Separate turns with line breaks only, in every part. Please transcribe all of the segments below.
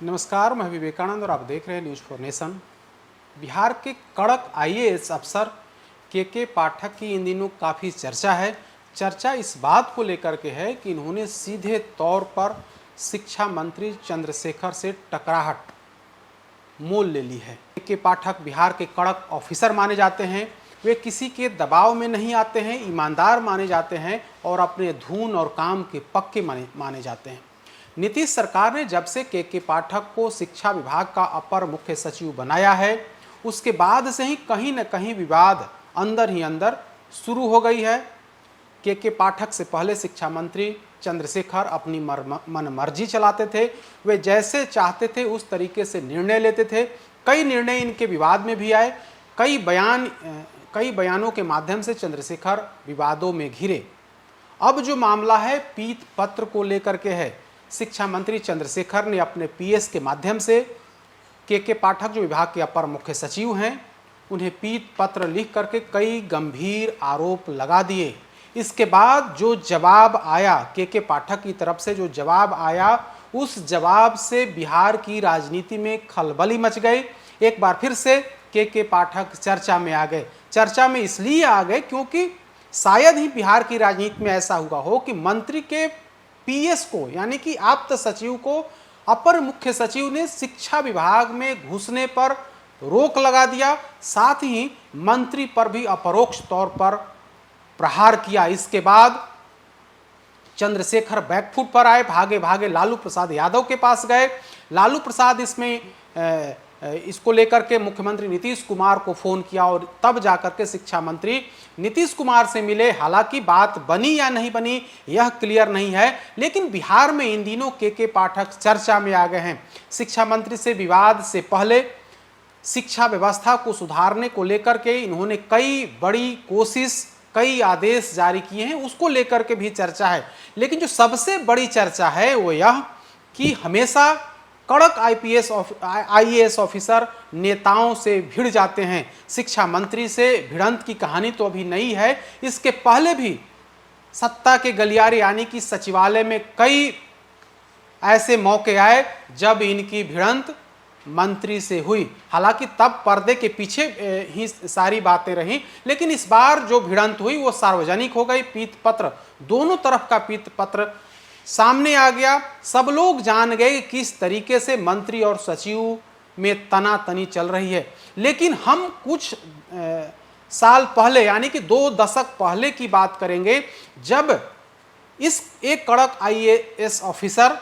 नमस्कार, मैं विवेकानंद और आप देख रहे हैं न्यूज़ फॉर नेशन। बिहार के कड़क आईएएस अफसर के पाठक की इन दिनों काफ़ी चर्चा है। चर्चा इस बात को लेकर के है कि इन्होंने सीधे तौर पर शिक्षा मंत्री चंद्रशेखर से टकराहट मोल ले ली है। के पाठक बिहार के कड़क ऑफिसर माने जाते हैं। वे किसी के दबाव में नहीं आते हैं, ईमानदार माने जाते हैं और अपने धून और काम के पक्के माने जाते हैं। नीतीश सरकार ने जब से के पाठक को शिक्षा विभाग का अपर मुख्य सचिव बनाया है, उसके बाद से ही कहीं न कहीं विवाद अंदर ही अंदर शुरू हो गई है। के पाठक से पहले शिक्षा मंत्री चंद्रशेखर अपनी मनमर्जी चलाते थे। वे जैसे चाहते थे उस तरीके से निर्णय लेते थे। कई निर्णय इनके विवाद में भी आए। कई बयानों के माध्यम से चंद्रशेखर विवादों में घिरे। अब जो मामला है पीत पत्र को लेकर के है। शिक्षा मंत्री चंद्रशेखर ने अपने पीएस के माध्यम से के पाठक जो विभाग के अपर मुख्य सचिव हैं, उन्हें पीत पत्र लिख करके कई गंभीर आरोप लगा दिए। इसके बाद जो जवाब आया, के पाठक की तरफ से जो जवाब आया, उस जवाब से बिहार की राजनीति में खलबली मच गई। एक बार फिर से के पाठक चर्चा में आ गए। चर्चा में इसलिए आ गए क्योंकि शायद ही बिहार की राजनीति में ऐसा हुआ हो कि मंत्री के पीएस को, यानी कि आप्त सचिव को, अपर मुख्य सचिव ने शिक्षा विभाग में घुसने पर रोक लगा दिया, साथ ही मंत्री पर भी अपरोक्ष तौर पर प्रहार किया। इसके बाद चंद्रशेखर बैकफुट पर आए, भागे भागे लालू प्रसाद यादव के पास गए। लालू प्रसाद इसको लेकर के मुख्यमंत्री नीतीश कुमार को फोन किया और तब जाकर के शिक्षा मंत्री नीतीश कुमार से मिले। हालांकि बात बनी या नहीं बनी यह क्लियर नहीं है, लेकिन बिहार में इन दिनों के पाठक चर्चा में आ गए हैं। शिक्षा मंत्री से विवाद से पहले शिक्षा व्यवस्था को सुधारने को लेकर के इन्होंने कई बड़ी कोशिश, कई आदेश जारी किए हैं, उसको लेकर के भी चर्चा है। लेकिन जो सबसे बड़ी चर्चा है वो यह कि हमेशा कड़क आईएएस ऑफिसर नेताओं से भिड़ जाते हैं। शिक्षा मंत्री से भिड़ंत की कहानी तो अभी नहीं है, इसके पहले भी सत्ता के गलियारे यानी कि सचिवालय में कई ऐसे मौके आए जब इनकी भिड़ंत मंत्री से हुई। हालांकि तब पर्दे के पीछे ही सारी बातें रहीं, लेकिन इस बार जो भिड़ंत हुई वो सार्वजनिक हो गई। पीत पत्र, दोनों तरफ का पीत पत्र सामने आ गया। सब लोग जान गए किस तरीके से मंत्री और सचिव में तनातनी चल रही है। लेकिन हम कुछ साल पहले यानी कि 2 दशक पहले की बात करेंगे, जब एक कड़क आईएएस ऑफिसर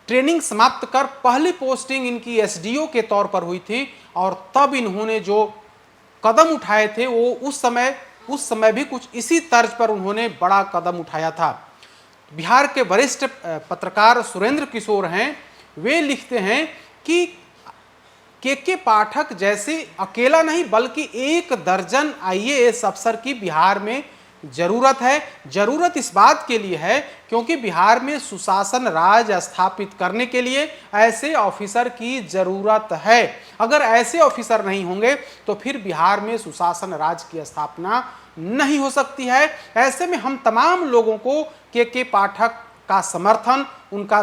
ट्रेनिंग समाप्त कर पहली पोस्टिंग इनकी एसडीओ के तौर पर हुई थी और तब इन्होंने जो कदम उठाए थे वो उस समय भी कुछ इसी तर्ज पर उन्होंने बड़ा कदम उठाया था। बिहार के वरिष्ठ पत्रकार सुरेंद्र किशोर हैं, वे लिखते हैं कि के पाठक जैसे अकेला नहीं बल्कि 1 दर्जन आईएएस अफसर की बिहार में जरूरत है। जरूरत इस बात के लिए है क्योंकि बिहार में सुशासन राज स्थापित करने के लिए ऐसे ऑफिसर की जरूरत है। अगर ऐसे ऑफिसर नहीं होंगे तो फिर बिहार में सुशासन राज की स्थापना नहीं हो सकती है। ऐसे में हम तमाम लोगों को के पाठक का समर्थन, उनका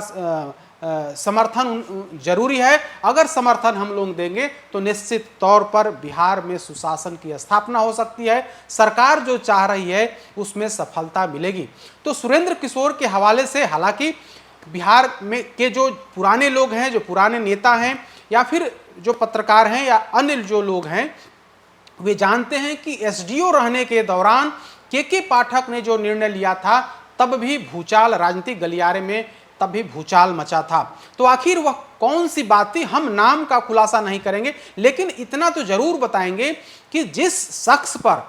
समर्थन जरूरी है। अगर समर्थन हम लोग देंगे तो निश्चित तौर पर बिहार में सुशासन की स्थापना हो सकती है। सरकार जो चाह रही है उसमें सफलता मिलेगी। तो सुरेंद्र किशोर के हवाले से, हालांकि बिहार में के जो पुराने लोग हैं, जो पुराने नेता हैं या फिर जो पत्रकार हैं या अन्य जो लोग हैं, वे जानते हैं कि एसडीओ रहने के दौरान के पाठक ने जो निर्णय लिया था तब भी भूचाल, राजनीतिक गलियारे में तब भी भूचाल मचा था। तो आखिर वह कौन सी बातें, हम नाम का खुलासा नहीं करेंगे, लेकिन इतना तो जरूर बताएंगे कि जिस शख्स पर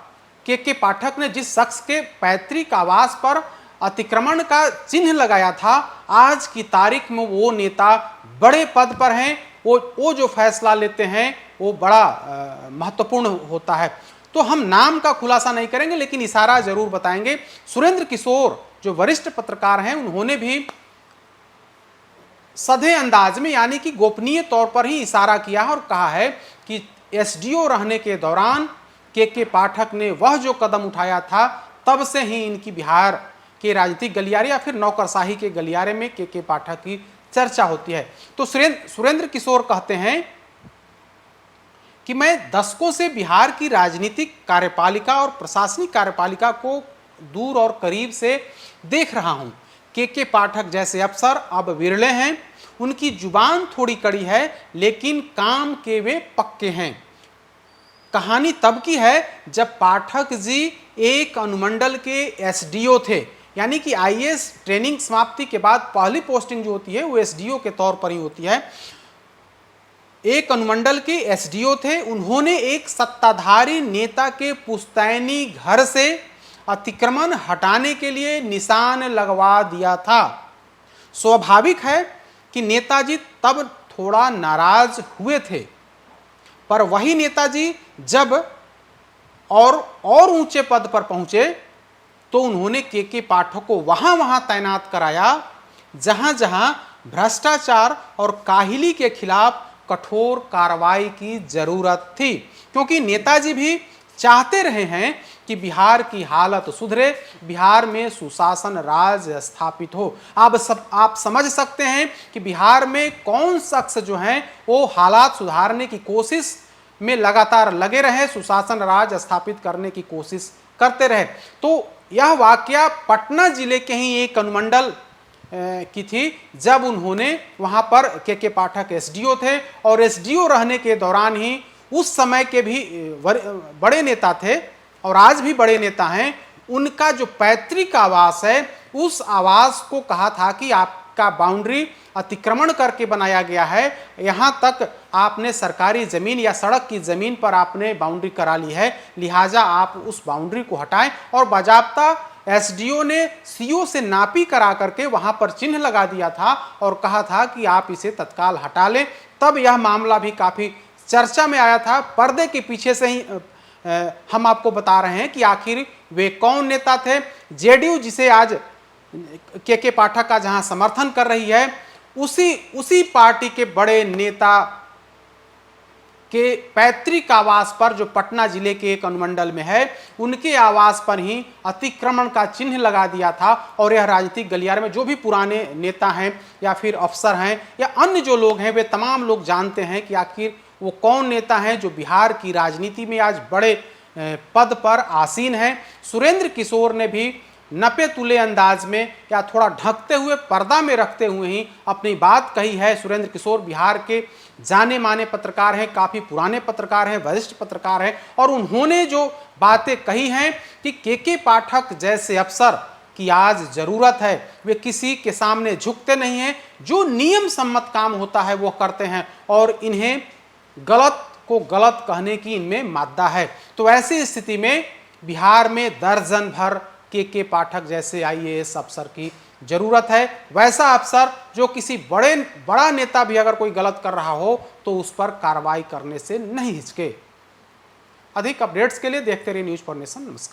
के पाठक ने, जिस शख्स के पैतृक आवास पर अतिक्रमण का चिन्ह लगाया था, आज की तारीख में वो नेता बड़े पद पर हैं। वो जो फैसला लेते हैं वो बड़ा महत्वपूर्ण होता है। तो हम नाम का खुलासा नहीं करेंगे, लेकिन इशारा जरूर बताएंगे। सुरेंद्र किशोर जो वरिष्ठ पत्रकार हैं, उन्होंने भी सधे अंदाज में यानी कि गोपनीय तौर पर ही इशारा किया और कहा है कि एसडीओ रहने के दौरान के पाठक ने वह जो कदम उठाया था, तब से ही इनकी बिहार के राजनीतिक गलियारे या फिर नौकरशाही के गलियारे में के पाठक की चर्चा होती है। तो सुरेंद्र किशोर कहते हैं कि मैं दशकों से बिहार की राजनीतिक कार्यपालिका और प्रशासनिक कार्यपालिका को दूर और करीब से देख रहा हूं। के पाठक जैसे अफसर अब विरले हैं, उनकी जुबान थोड़ी कड़ी है लेकिन काम के वे पक्के हैं। कहानी तब की है जब पाठक जी एक अनुमंडल के एसडीओ थे, यानी कि आईएएस ट्रेनिंग समाप्ति के बाद पहली पोस्टिंग जो होती है वो एसडीओ के तौर पर ही होती है। एक अनुमंडल के एसडीओ थे, उन्होंने एक सत्ताधारी नेता के पुश्तैनी घर से अतिक्रमण हटाने के लिए निशान लगवा दिया था। स्वाभाविक है कि नेताजी तब थोड़ा नाराज हुए थे, पर वही नेताजी जब और ऊंचे पद पर पहुंचे तो उन्होंने के पाठक को वहां तैनात कराया जहां जहां भ्रष्टाचार और काहिली के खिलाफ कठोर कार्रवाई की जरूरत थी, क्योंकि नेताजी भी चाहते रहे हैं कि बिहार की हालत सुधरे, बिहार में सुशासन राज स्थापित हो। आप समझ सकते हैं कि बिहार में कौन शख्स जो हैं वो हालात सुधारने की कोशिश में लगातार लगे रहे, सुशासन राज स्थापित करने की कोशिश करते रहे। तो यह वाकया पटना जिले के ही एक अनुमंडल की थी जब उन्होंने वहां पर के पाठक एसडीओ थे, और एसडीओ रहने के दौरान ही उस समय के भी बड़े नेता थे और आज भी बड़े नेता हैं, उनका जो पैतृक आवास है उस आवास को कहा था कि आपका बाउंड्री अतिक्रमण करके बनाया गया है, यहाँ तक आपने सरकारी ज़मीन या सड़क की ज़मीन पर आपने बाउंड्री करा ली है, लिहाजा आप उस बाउंड्री को हटाएं। और बाजाप्ता एसडीओ ने सीओ से नापी करा करके वहाँ पर चिन्ह लगा दिया था और कहा था कि आप इसे तत्काल हटा लें। तब यह मामला भी काफ़ी चर्चा में आया था। पर्दे के पीछे से ही हम आपको बता रहे हैं कि आखिर वे कौन नेता थे। जेडीयू जिसे आज के पाठक का जहां समर्थन कर रही है, उसी पार्टी के बड़े नेता के पैतृक आवास पर जो पटना जिले के एक अनुमंडल में है, उनके आवास पर ही अतिक्रमण का चिन्ह लगा दिया था। और यह राजनीतिक गलियारे में जो भी पुराने नेता हैं या फिर अफसर हैं या अन्य जो लोग हैं, वे तमाम लोग जानते हैं कि आखिर वो कौन नेता हैं जो बिहार की राजनीति में आज बड़े पद पर आसीन हैं। सुरेंद्र किशोर ने भी नपे तुले अंदाज में या थोड़ा ढकते हुए, पर्दा में रखते हुए ही अपनी बात कही है। सुरेंद्र किशोर बिहार के जाने माने पत्रकार हैं, काफ़ी पुराने पत्रकार हैं, वरिष्ठ पत्रकार हैं, और उन्होंने जो बातें कही हैं कि के पाठक जैसे अफसर की आज ज़रूरत है। वे किसी के सामने झुकते नहीं हैं, जो नियम सम्मत काम होता है वो करते हैं, और इन्हें गलत को गलत कहने की इनमें मादा है। तो ऐसी स्थिति में बिहार में दर्जन भर के पाठक जैसे आईएएस अफसर की जरूरत है। वैसा अफसर जो किसी बड़ा नेता भी अगर कोई गलत कर रहा हो तो उस पर कार्रवाई करने से नहीं हिचके। अधिक अपडेट्स के लिए देखते रहिए न्यूज़ फॉर नेशन। नमस्कार।